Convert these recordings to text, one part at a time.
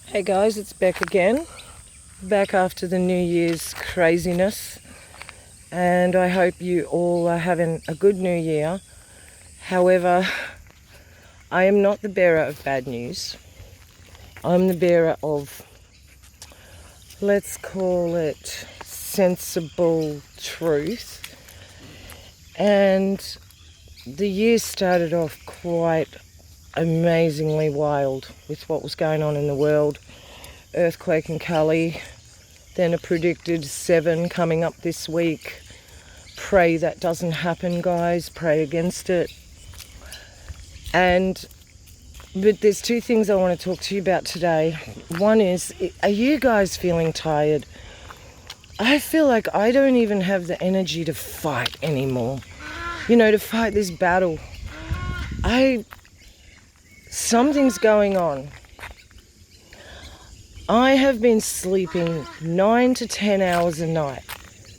Hey guys, it's Beck again. Back after the New Year's craziness. And I hope you all are having a good New Year. However, I am not the bearer of bad news. I'm the bearer of, let's call it, sensible truth. And the year started off quite amazingly wild with what was going on in the world. Earthquake in Cali, then a predicted 7 coming up this week. Pray that doesn't happen, guys. Pray against it. But there's two things I want to talk to you about today. One is, are you guys feeling tired? I feel like I don't even have the energy to fight anymore. To fight this battle. Something's going on. I have been sleeping 9 to 10 hours a night.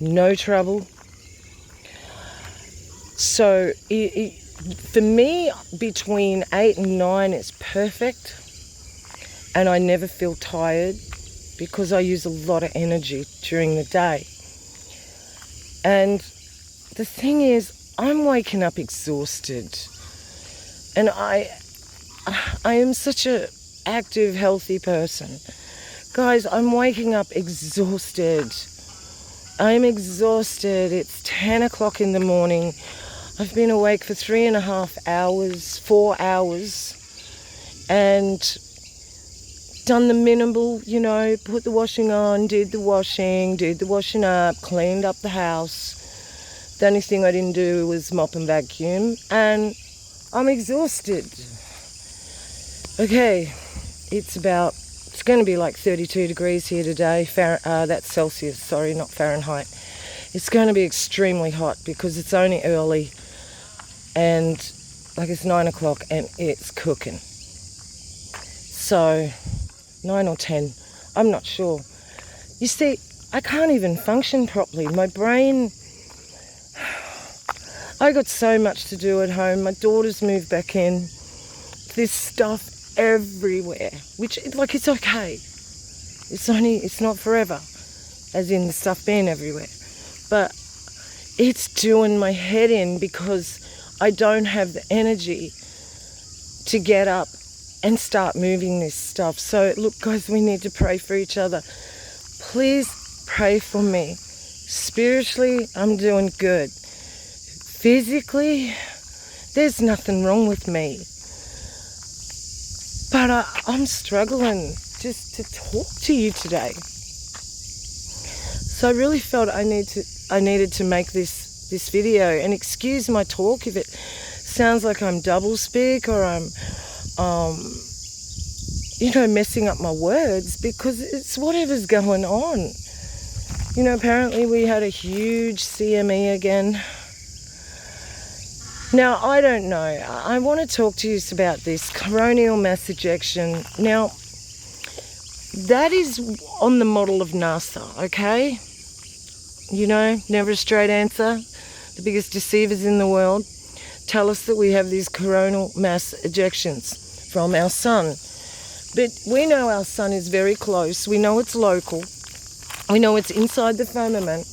No trouble. So for me, between 8 and 9 is perfect. And I never feel tired because I use a lot of energy during the day. And the thing is, I'm waking up exhausted. And I am such an active, healthy person. Guys, I'm waking up exhausted. I'm exhausted. It's 10 o'clock in the morning. I've been awake for 3.5 hours, 4 hours, and done the minimal, put the washing on, did the washing up, cleaned up the house. The only thing I didn't do was mop and vacuum, and I'm exhausted. Okay, it's going to be like 32 degrees here today. That's Celsius, sorry, not Fahrenheit. It's going to be extremely hot because it's only early and it's 9 o'clock and it's cooking. So 9 or 10, I'm not sure. You see, I can't even function properly. My brain, I got so much to do at home. My daughter's moved back in. This stuff everywhere, which it's okay. It's not forever, as in the stuff being everywhere. But it's doing my head in because I don't have the energy to get up and start moving this stuff. So look, guys, we need to pray for each other. Please pray for me. Spiritually, I'm doing good. Physically, there's nothing wrong with me. But I'm struggling just to talk to you today. So I really felt I needed to make this video. And excuse my talk if it sounds like I'm doublespeak or I'm messing up my words, because it's whatever's going on. Apparently we had a huge CME again. Now, I don't know. I want to talk to you about this coronial mass ejection. Now, that is on the model of NASA, okay? Never a straight answer. The biggest deceivers in the world tell us that we have these coronal mass ejections from our sun. But we know our sun is very close. We know it's local. We know it's inside the firmament.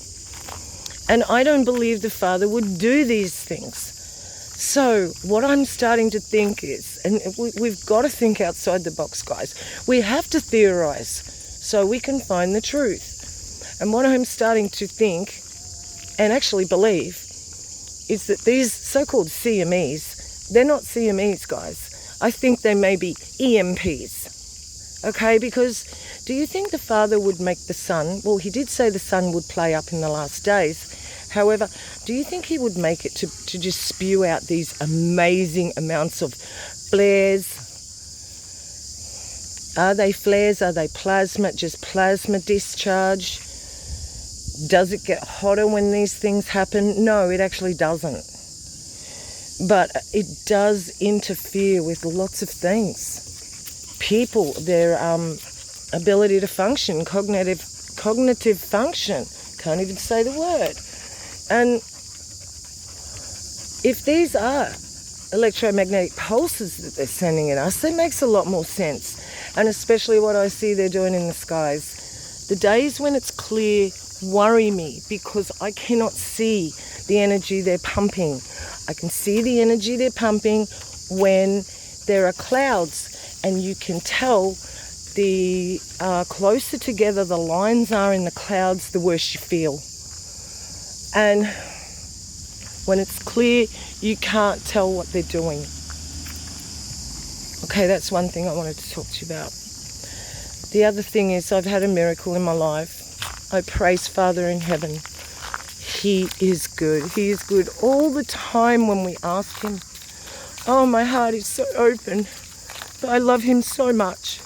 And I don't believe the Father would do these things. So what I'm starting to think is, and we've got to think outside the box, guys. We have to theorize so we can find the truth. And what I'm starting to think, and actually believe, is that these so-called CMEs, they're not CMEs, guys. I think they may be EMPs. Okay, because do you think the Father would make the sun? Well, he did say the sun would play up in the last days. However, do you think he would make it to just spew out these amazing amounts of flares? Are they flares? Are they plasma? Just plasma discharge? Does it get hotter when these things happen? No, it actually doesn't. But it does interfere with lots of things. People, their ability to function, cognitive function. Can't even say the word. And if these are electromagnetic pulses that they're sending at us, that makes a lot more sense. And especially what I see they're doing in the skies. The days when it's clear worry me because I cannot see the energy they're pumping. I can see the energy they're pumping when there are clouds, and you can tell the closer together the lines are in the clouds, the worse you feel. And when it's clear, you can't tell what they're doing. Okay, that's one thing I wanted to talk to you about. The other thing is I've had a miracle in my life. I praise Father in heaven. He is good. He is good all the time when we ask him. Oh, my heart is so open. I love him so much.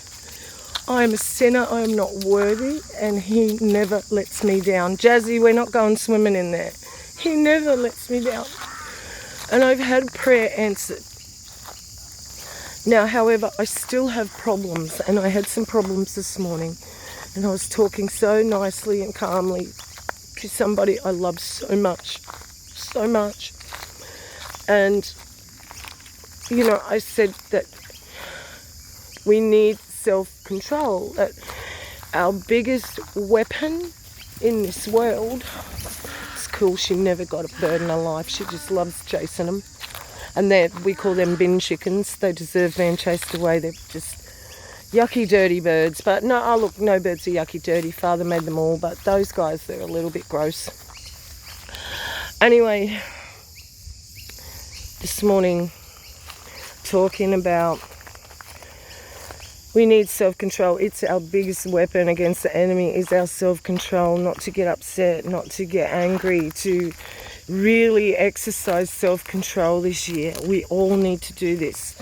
I am a sinner. I am not worthy, and he never lets me down. Jazzy, we're not going swimming in there. He never lets me down. And I've had prayer answered. Now, however, I still have problems, and I had some problems this morning. And I was talking so nicely and calmly to somebody I love so much. So much. And, you know, I said that we need self-control. That our biggest weapon in this world, it's cool, she never got a bird in her life. She just loves chasing them. And we call them bin chickens. They deserve being chased away. They're just yucky, dirty birds. But no, oh look, no birds are yucky, dirty. Father made them all. But those guys, they're a little bit gross. Anyway, this morning, talking about we need self-control. It's our biggest weapon against the enemy is our self-control, not to get upset, not to get angry, to really exercise self-control this year. We all need to do this.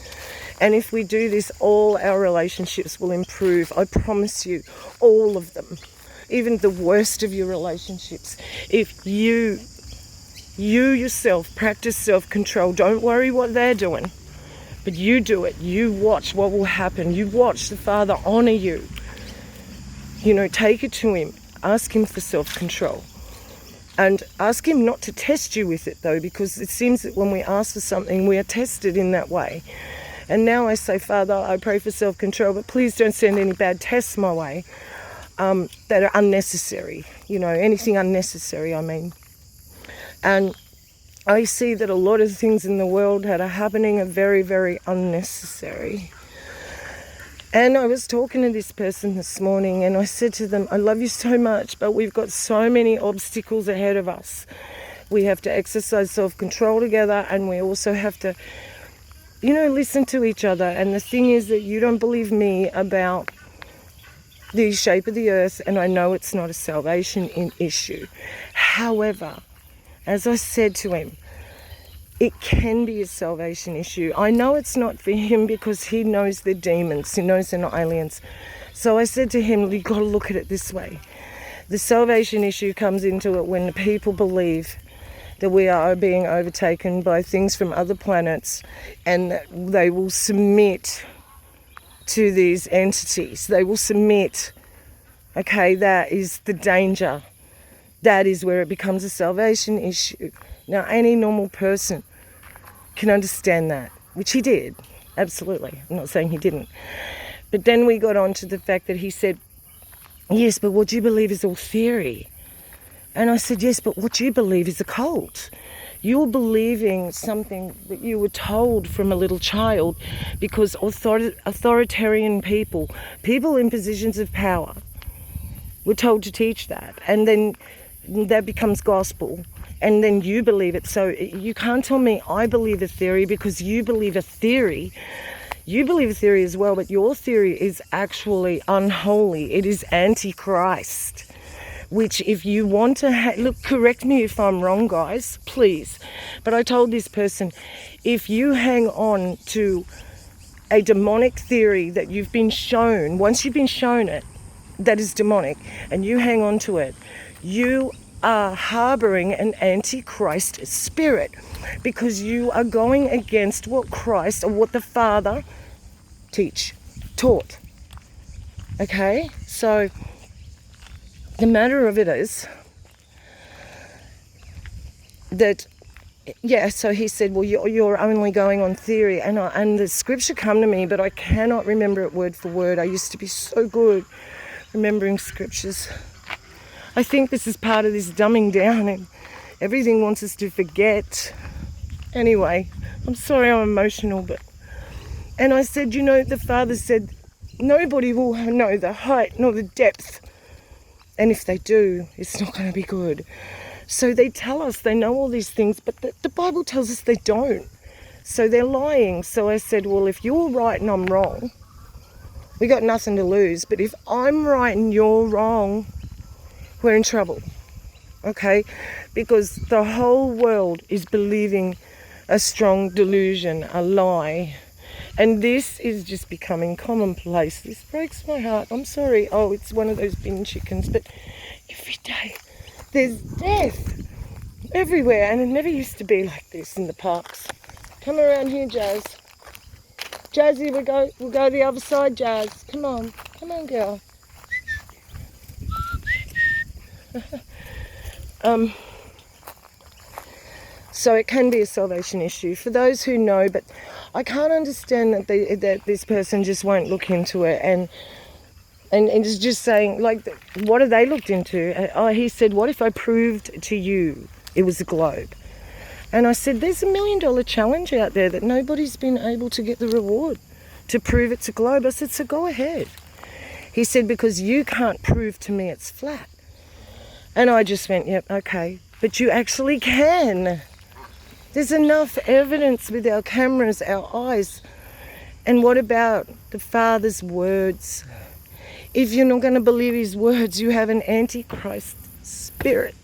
And if we do this, all our relationships will improve. I promise you, all of them. Even the worst of your relationships. If you yourself practice self-control, don't worry what they're doing. But you do it. You watch what will happen. You watch the Father honor you. You know, take it to him. Ask him for self-control. And ask him not to test you with it, though, because it seems that when we ask for something, we are tested in that way. And now I say, Father, I pray for self-control, but please don't send any bad tests my way that are unnecessary. You know, anything unnecessary, I mean. And I see that a lot of things in the world that are happening are very, very unnecessary. And I was talking to this person this morning, and I said to them, I love you so much, but we've got so many obstacles ahead of us. We have to exercise self-control together, and we also have to, you know, listen to each other. And the thing is that you don't believe me about the shape of the earth, and I know it's not a salvation issue. However, as I said to him, it can be a salvation issue. I know it's not for him because he knows they're demons. He knows they're not aliens. So I said to him, you've got to look at it this way. The salvation issue comes into it when the people believe that we are being overtaken by things from other planets, and that they will submit to these entities. They will submit. Okay, that is the danger. That is where it becomes a salvation issue. Now, any normal person can understand that, which he did, absolutely. I'm not saying he didn't. But then we got on to the fact that he said, yes, but what you believe is all theory. And I said, yes, but what you believe is a cult. You're believing something that you were told from a little child because authoritarian people in positions of power, were told to teach that. And then that becomes gospel. And then you believe it. So you can't tell me I believe a theory because you believe a theory. You believe a theory as well, but your theory is actually unholy. It is antichrist. Which if you want to... look, correct me if I'm wrong, guys, please. But I told this person, if you hang on to a demonic theory that you've been shown, once you've been shown it, that is demonic, and you hang on to it, you are harboring an antichrist spirit because you are going against what Christ or what the Father taught. Okay? So the matter of it is that yeah, so he said, well, you're only going on theory. And the scripture come to me, but I cannot remember it word for word. I used to be so good remembering scriptures. I think this is part of this dumbing down, and everything wants us to forget. Anyway, I'm sorry I'm emotional, but... And I said, the Father said, nobody will know the height nor the depth. And if they do, it's not going to be good. So they tell us they know all these things, but the Bible tells us they don't. So they're lying. So I said, well, if you're right and I'm wrong, we got nothing to lose. But if I'm right and you're wrong, we're in trouble. Okay? Because the whole world is believing a strong delusion, a lie. And this is just becoming commonplace. This breaks my heart. I'm sorry. Oh, it's one of those bin chickens. But every day there's death everywhere. And it never used to be like this in the parks. Come around here, Jazz. Jazzy, we'll go the other side, Jazz. Come on, girl. So it can be a salvation issue for those who know, but I can't understand that this person just won't look into it and it's just saying, like, what have they looked into? He said, what if I proved to you it was a globe? And I said, there's $1 million challenge out there that nobody's been able to get the reward to prove it's a globe. I said, so go ahead. He said, because you can't prove to me it's flat. And I just went, yep, okay, but you actually can. There's enough evidence with our cameras, our eyes. And what about the Father's words? If you're not going to believe his words, you have an antichrist spirit.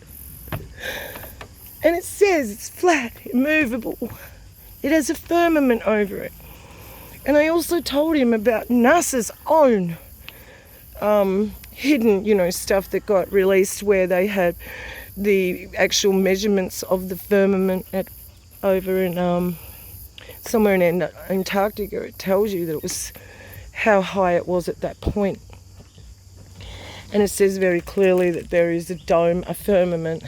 And it says it's flat, immovable. It has a firmament over it. And I also told him about NASA's own hidden, stuff that got released where they had the actual measurements of the firmament over in somewhere in Antarctica. It tells you that it was how high it was at that point. And it says very clearly that there is a dome, a firmament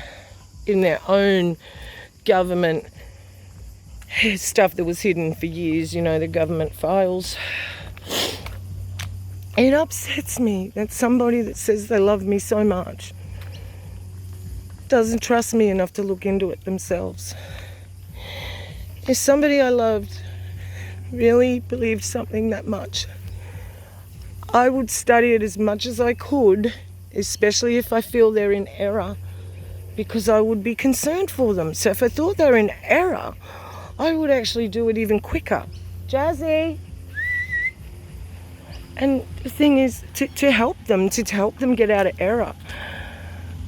in their own government stuff that was hidden for years, the government files. It upsets me that somebody that says they love me so much doesn't trust me enough to look into it themselves. If somebody I loved really believed something that much, I would study it as much as I could, especially if I feel they're in error, because I would be concerned for them. So if I thought they were in error, I would actually do it even quicker. Jazzy! And the thing is to help them get out of error,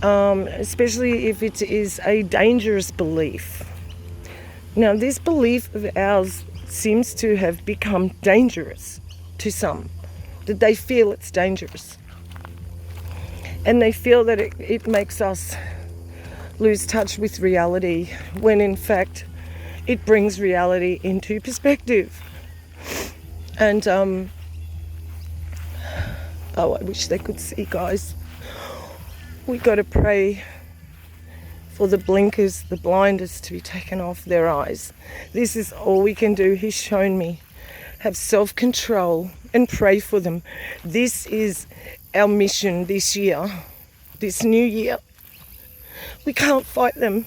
especially if it is a dangerous belief. Now, this belief of ours seems to have become dangerous to some, that they feel it's dangerous. And they feel that it makes us lose touch with reality, when in fact it brings reality into perspective. And I wish they could see, guys. We got to pray for the blinkers, the blinders to be taken off their eyes. This is all we can do. He's shown me. Have self-control and pray for them. This is our mission this year, this new year. We can't fight them.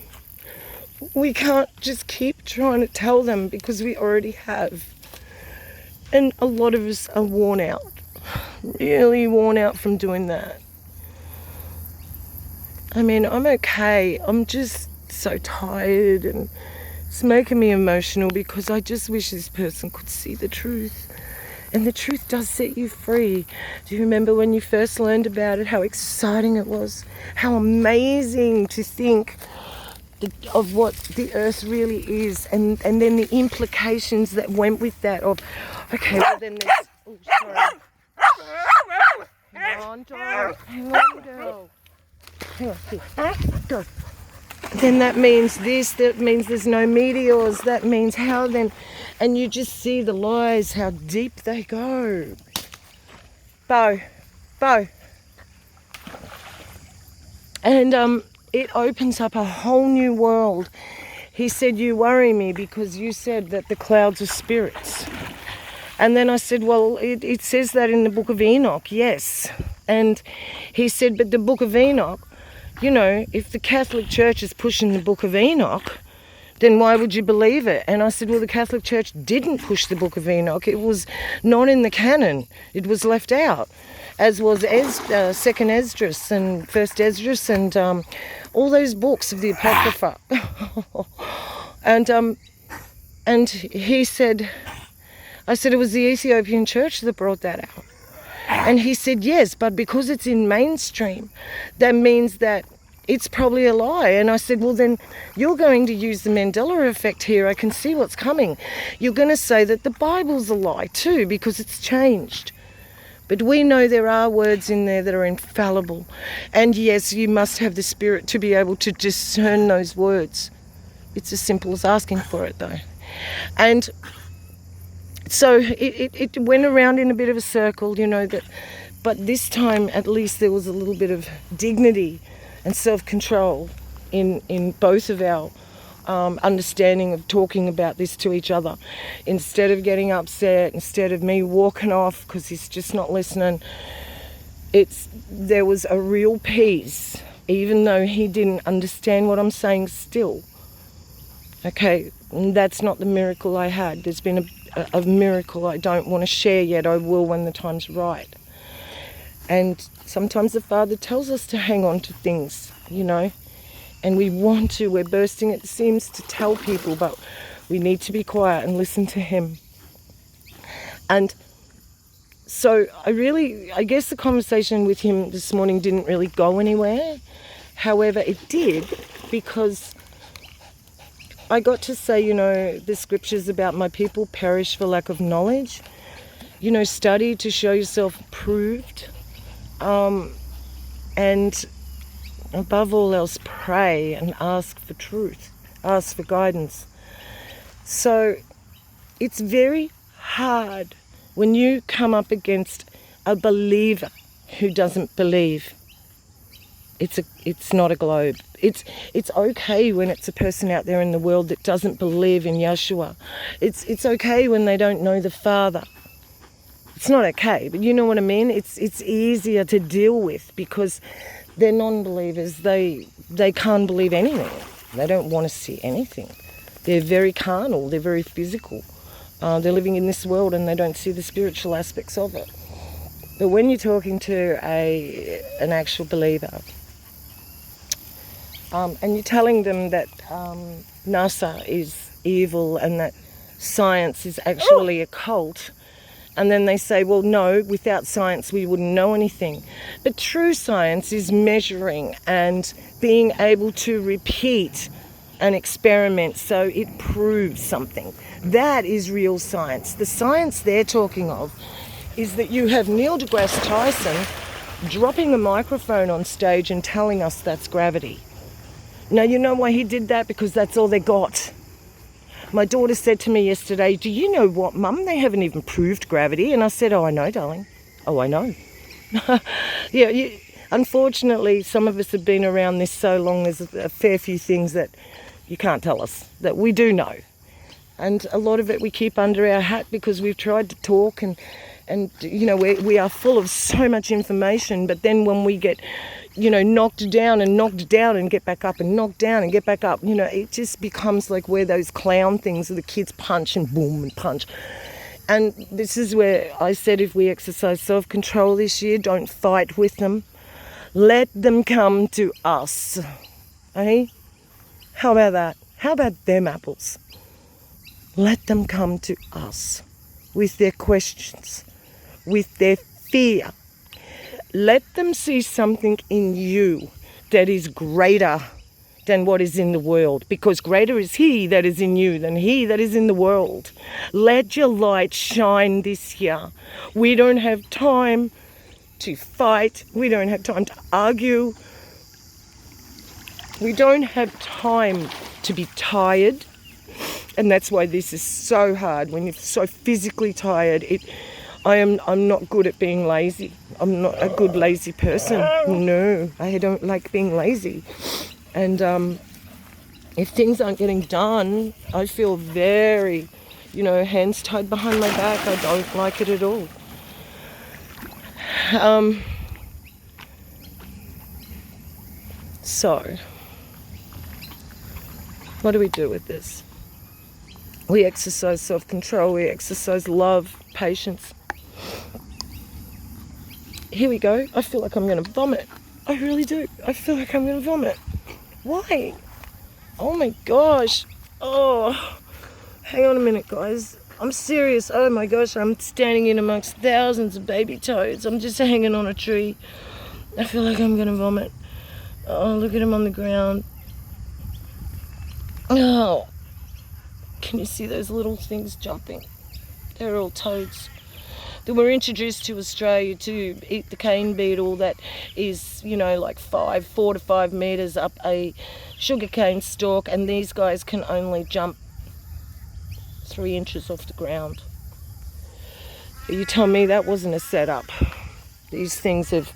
We can't just keep trying to tell them, because we already have. And a lot of us are worn out, really worn out from doing that. I mean, I'm okay. I'm just so tired, and it's making me emotional because I just wish this person could see the truth. And the truth does set you free. Do you remember when you first learned about it, how exciting it was? How amazing to think of what the earth really is, and then the implications that went with that of, okay, well then there's... Oh, sorry. Hang on, dog. Hang on, girl. Hang on, here. Go. Then that means this, that means there's no meteors, that means how then... And you just see the lies, how deep they go. Bo. And it opens up a whole new world. he said, you worry me because you said that the clouds are spirits. And then I said, well, it says that in the book of Enoch, yes. And he said, but the book of Enoch, you know, if the Catholic Church is pushing the book of Enoch, then why would you believe it? And I said, well, the Catholic Church didn't push the book of Enoch. It was not in the canon. It was left out, as was Second Esdras and First Esdras and all those books of the Apocrypha. And he said, I said, it was the Ethiopian Church that brought that out. And he said, yes, but because it's in mainstream, that means that it's probably a lie. And I said, well, then you're going to use the Mandela effect here. I can see what's coming. You're going to say that the Bible's a lie too, because it's changed. But we know there are words in there that are infallible. And yes, you must have the Spirit to be able to discern those words. It's as simple as asking for it, though. And so it went around in a bit of a circle, you know, that, but this time at least there was a little bit of dignity and self-control in both of our understanding of talking about this to each other. Instead of getting upset, instead of me walking off because he's just not listening, there was a real peace, even though he didn't understand what I'm saying still. Okay, and that's not the miracle I had. There's been a miracle I don't want to share yet. I will when the time's right. And sometimes the Father tells us to hang on to things, you know, and we want to. We're bursting at the seams to tell people, but we need to be quiet and listen to Him. And so I guess the conversation with him this morning didn't really go anywhere. However, it did, because I got to say, you know, the scriptures about my people perish for lack of knowledge. You know, study to show yourself approved. And above all else, pray and ask for truth. Ask for guidance. So it's very hard when you come up against a believer who doesn't believe. It's not a globe. It's okay when it's a person out there in the world that doesn't believe in Yeshua. It's okay when they don't know the Father. It's not okay, but you know what I mean? It's easier to deal with because they're non-believers. They can't believe anything. They don't want to see anything. They're very carnal. They're very physical. They're living in this world and they don't see the spiritual aspects of it. But when you're talking to an actual believer, and you're telling them that NASA is evil and that science is actually a cult, and then they say, well, no, without science we wouldn't know anything. But true science is measuring and being able to repeat an experiment so it proves something. That is real science. The science they're talking of is that you have Neil deGrasse Tyson dropping a microphone on stage and telling us that's gravity. Now, you know why he did that? Because that's all they got. My daughter said to me yesterday, do you know what, Mum? They haven't even proved gravity. And I said, oh, I know, darling. Oh, I know. Yeah, unfortunately, some of us have been around this so long, there's a fair few things that you can't tell us, that we do know. And a lot of it we keep under our hat because we've tried to talk and you know, we are full of so much information, but then when we get, you know, knocked down and get back up and knocked down and get back up, you know, it just becomes like we're those clown things that the kids punch and boom and punch. And this is where I said if we exercise self-control this year, don't fight with them. Let them come to us. Eh? How about that? How about them apples? Let them come to us with their questions, with their fear. Let them see something in you that is greater than what is in the world, because greater is He that is in you than he that is in the world. Let your light shine this year. We don't have time to fight. We don't have time to argue. We don't have time to be tired. And that's why this is so hard. When you're so physically tired, I'm not good at being lazy. I'm not a good lazy person. No, I don't like being lazy. And if things aren't getting done, I feel very, hands tied behind my back. I don't like it at all. So, what do we do with this? We exercise self-control, we exercise love, patience. Here we go. I feel like I'm going to vomit. I really do. I feel like I'm going to vomit. Why? Oh my gosh. Oh, hang on a minute, guys. I'm serious. Oh my gosh, I'm standing in amongst thousands of baby toads. I'm just hanging on a tree. I feel like I'm going to vomit. Oh, look at them on the ground. Oh, can you see those little things jumping? They're all toads. They were introduced to Australia to eat the cane beetle that is, like 4 to 5 meters up a sugarcane stalk, and these guys can only jump 3 inches off the ground. You tell me that wasn't a setup. These things have,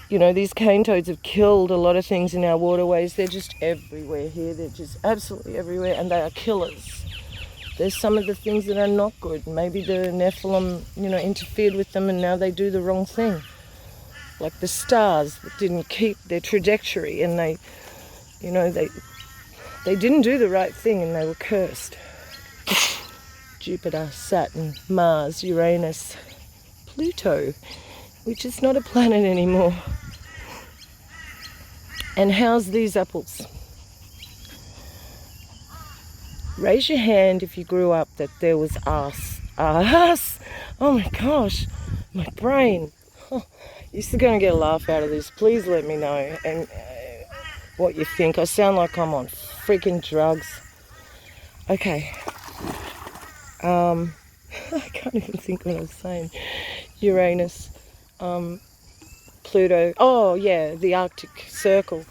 these cane toads have killed a lot of things in our waterways. They're just everywhere here. They're just absolutely everywhere, and they are killers. There's some of the things that are not good. Maybe the Nephilim, interfered with them, and now they do the wrong thing. Like the stars that didn't keep their trajectory, and they didn't do the right thing, and they were cursed. Jupiter, Saturn, Mars, Uranus, Pluto, which is not a planet anymore. And how's these apples? Raise your hand if you grew up that there was us. Us? Oh my gosh, my brain. Oh, you're still going to get a laugh out of this. Please let me know and what you think. I sound like I'm on freaking drugs. Okay. I can't even think what I was saying. Uranus, Pluto. Oh yeah, the Arctic Circle.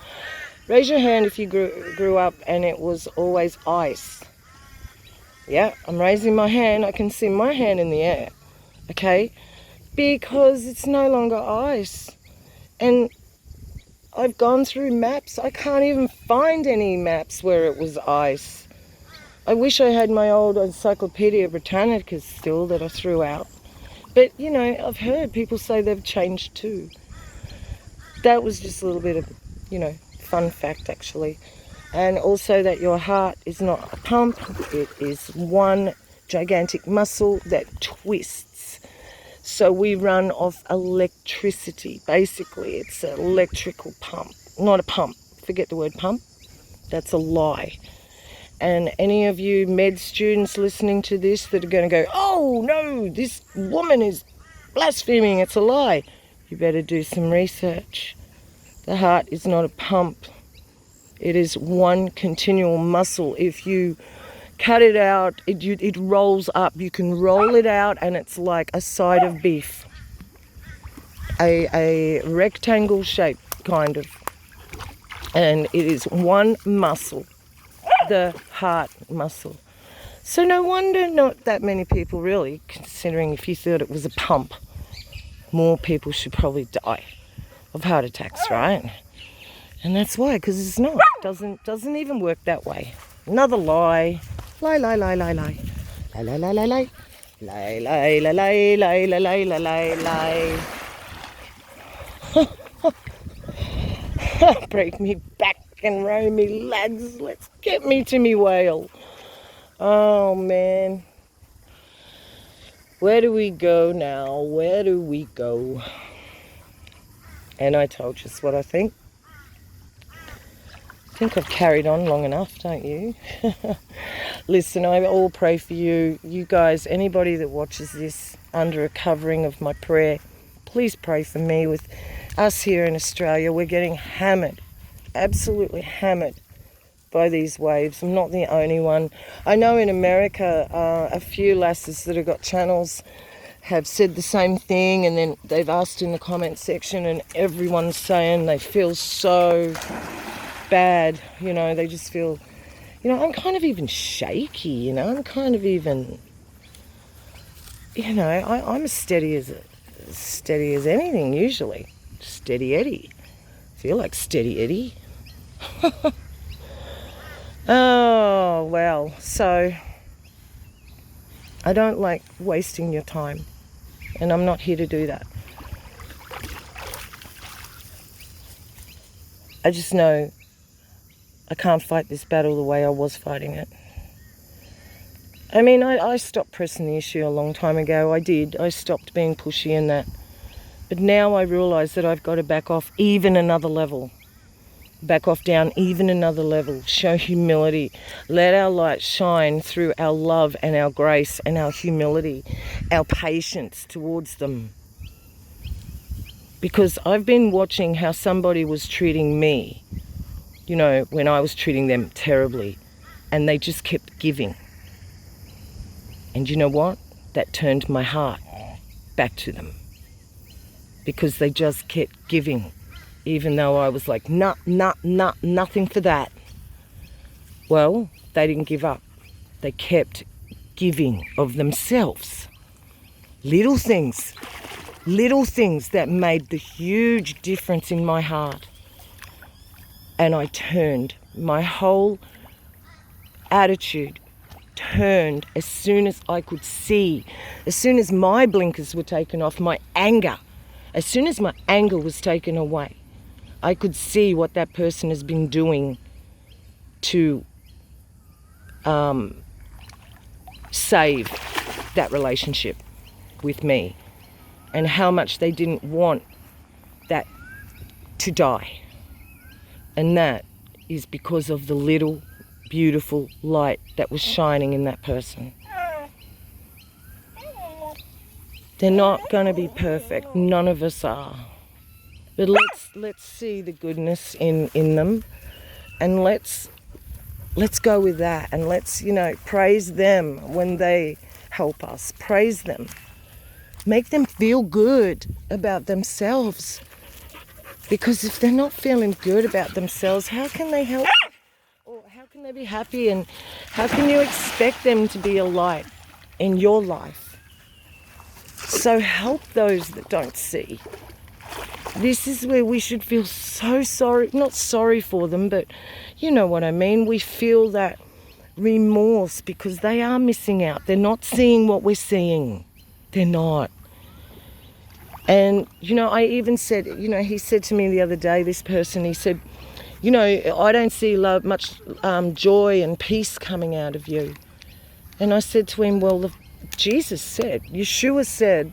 Raise your hand if you grew up and it was always ice. Yeah, I'm raising my hand. I can see my hand in the air. Okay? Because it's no longer ice. And I've gone through maps. I can't even find any maps where it was ice. I wish I had my old Encyclopedia Britannica still that I threw out. But, I've heard people say they've changed too. That was just a little bit of, fun fact actually. And also that your heart is not a pump. It is one gigantic muscle that twists. So we run off electricity. Basically, it's an electrical pump. Not a pump. Forget the word pump. That's a lie. And any of you med students listening to this that are going to go, oh no, this woman is blaspheming, it's a lie. You better do some research. The heart is not a pump. It is one continual muscle. If you cut it out, it rolls up. You can roll it out and it's like a side of beef. A rectangle shape, kind of. And it is one muscle, the heart muscle. So no wonder not that many people really, considering if you thought it was a pump, more people should probably die of heart attacks, right? And that's why, because it's not. Doesn't even work that way. Another lie. Lie, lie, lie, lie, lie. Lie, lie, lie, lie, lie. Lie, lie, lie, lie, lie, lie, lie, lie, lie. Break me back and row me, lads. Let's get me to me whale. Oh, man. Where do we go now? Where do we go? And I told you what I think. I think I've carried on long enough, don't you? Listen, I all pray for you. You guys, anybody that watches this under a covering of my prayer, please pray for me. With us here in Australia, we're getting hammered, absolutely hammered by these waves. I'm not the only one. I know in America, a few lasses that have got channels have said the same thing, and then they've asked in the comment section, and everyone's saying they feel so bad, they just feel, I'm kind of even shaky, I'm kind of even, I'm as steady as anything usually. Steady Eddie. Feel like Steady Eddie. Oh, well, so I don't like wasting your time, and I'm not here to do that. I just know I can't fight this battle the way I was fighting it. I mean, I stopped pressing the issue a long time ago. I did. I stopped being pushy in that. But now I realise that I've got to back off even another level. Back off down even another level. Show humility. Let our light shine through our love and our grace and our humility, our patience towards them. Because I've been watching how somebody was treating me, you know, when I was treating them terribly, and they just kept giving. And you know what? That turned my heart back to them. Because they just kept giving, even though I was like, nothing for that. Well, they didn't give up. They kept giving of themselves. Little things that made the huge difference in my heart. And I turned, my whole attitude turned as soon as I could see, as soon as my blinkers were taken off, my anger, as soon as my anger was taken away, I could see what that person has been doing to save that relationship with me, and how much they didn't want that to die. And that is because of the little beautiful light that was shining in that person. They're not going to be perfect. None of us are. But let's see the goodness in them, and let's go with that, and let's, you know, praise them when they help us. Praise them. Make them feel good about themselves. Because if they're not feeling good about themselves, how can they help? Or how can they be happy? And how can you expect them to be a light in your life? So help those that don't see. This is where we should feel so sorry, not sorry for them, but you know what I mean. We feel that remorse because they are missing out. They're not seeing what we're seeing. They're not. And, you know, I even said, you know, he said to me the other day, this person, he said, you know, I don't see much joy and peace coming out of you. And I said to him, well, Jesus said, Yeshua said,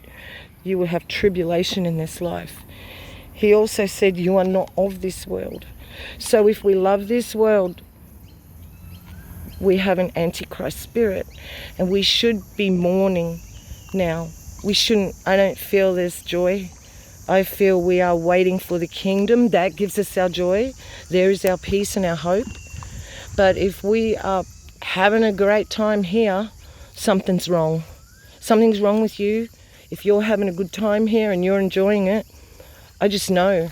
you will have tribulation in this life. He also said, you are not of this world. So if we love this world, we have an antichrist spirit, and we should be mourning now. We shouldn't, I don't feel there's joy. I feel we are waiting for the kingdom. That gives us our joy. There is our peace and our hope. But if we are having a great time here, something's wrong. Something's wrong with you. If you're having a good time here and you're enjoying it, I just know.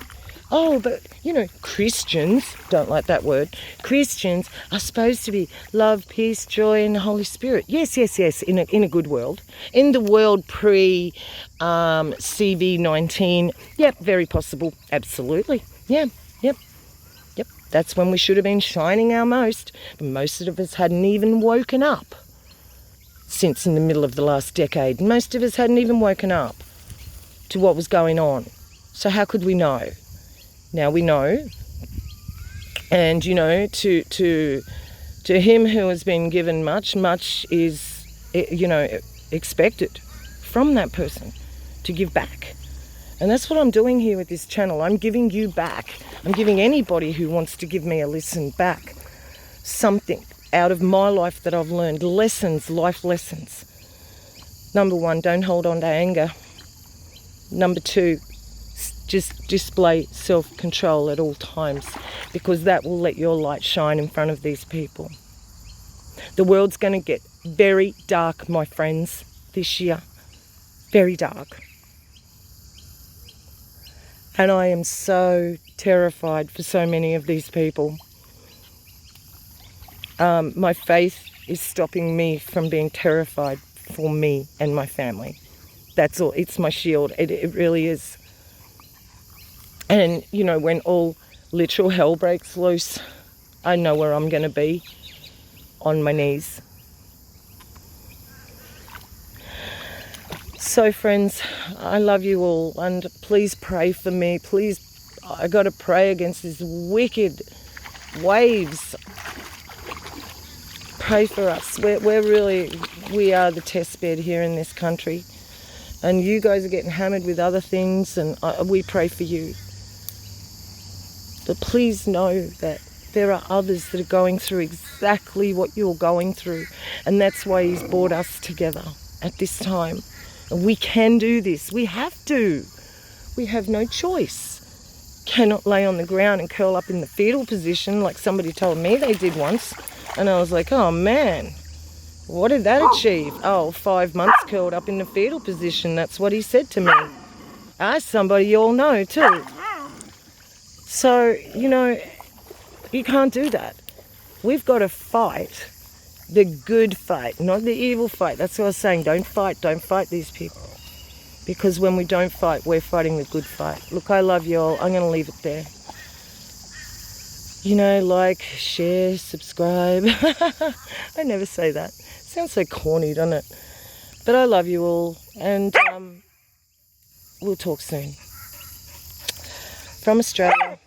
Oh, but, you know, Christians, don't like that word, Christians are supposed to be love, peace, joy, and the Holy Spirit. Yes, in a good world. In the world pre-CV-19, yep, very possible, absolutely. Yep. That's when we should have been shining our most. But most of us hadn't even woken up since in the middle of the last decade. Most of us hadn't even woken up to what was going on. So how could we know? Now we know, and you know, to him who has been given much is, you know, expected from that person to give back. And that's what I'm doing here with this channel. I'm giving you back. I'm giving anybody who wants to give me a listen back something out of my life that I've learned. Lessons, life lessons. Number 1, don't hold on to anger. Number 2, just display self-control at all times, because that will let your light shine in front of these people. The world's going to get very dark, my friends, this year. Very dark. And I am so terrified for so many of these people. My faith is stopping me from being terrified for me and my family. That's all. It's my shield. It really is. And, you know, when all literal hell breaks loose, I know where I'm going to be. on my knees. So friends, I love you all, and please pray for me. Please, I got to pray against these wicked waves. Pray for us. We are the test bed here in this country, and you guys are getting hammered with other things, and we pray for you. But please know that there are others that are going through exactly what you're going through, and that's why he's brought us together at this time. And we can do this. We have to. We have no choice. Cannot lay on the ground and curl up in the fetal position like somebody told me they did once. And I was like, oh man, what did that achieve? Oh, 5 months curled up in the fetal position. That's what he said to me. Somebody you all know too. So, you know, you can't do that. We've got to fight the good fight, not the evil fight. That's what I was saying. Don't fight these people. Because when we don't fight, we're fighting the good fight. Look, I love you all. I'm going to leave it there. You know, like, share, subscribe. I never say that. Sounds so corny, doesn't it? But I love you all, and we'll talk soon. From Australia.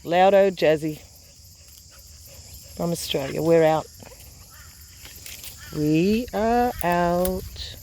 Loudo Jazzy. From Australia. We're out. We are out.